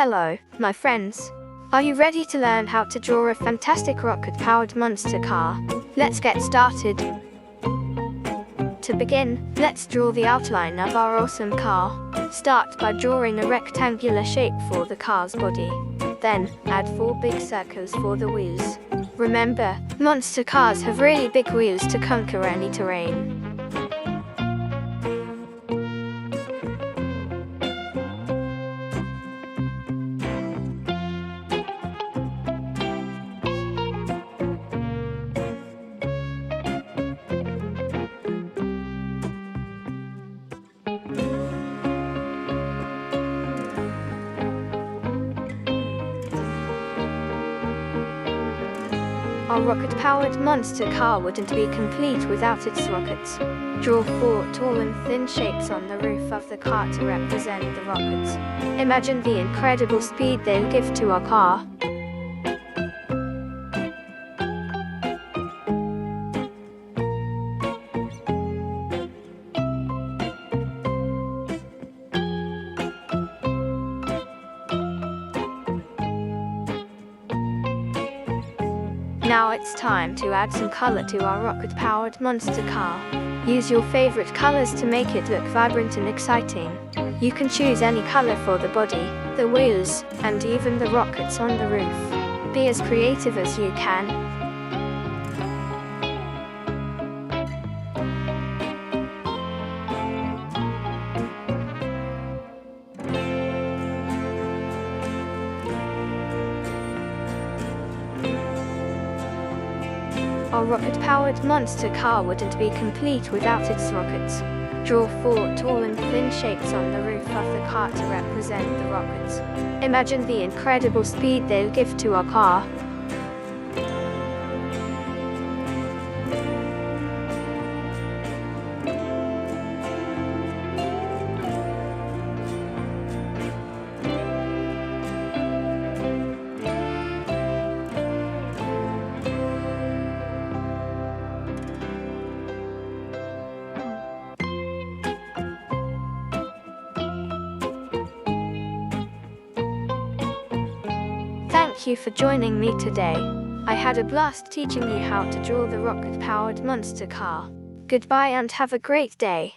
Hello, my friends. Are you ready to learn how to draw a fantastic rocket-powered monster car? Let's get started. To begin, let's draw the outline of our awesome car. Start by drawing a rectangular shape for the car's body. Then, add 4 big circles for the wheels. Remember, monster cars have really big wheels to conquer any terrain. Our rocket-powered monster car wouldn't be complete without its rockets. Draw 4 tall and thin shapes on the roof of the car to represent the rockets. Imagine the incredible speed they'll give to our car. Now it's time to add some color to our rocket-powered monster car. Use your favorite colors to make it look vibrant and exciting. You can choose any color for the body, the wheels, and even the rockets on the roof. Be as creative as you can. Our rocket-powered monster car wouldn't be complete without its rockets. Draw 4 tall and thin shapes on the roof of the car to represent the rockets. Imagine the incredible speed they'll give to our car. Thank you for joining me today. I had a blast teaching you how to draw the rocket-powered monster car. Goodbye and have a great day.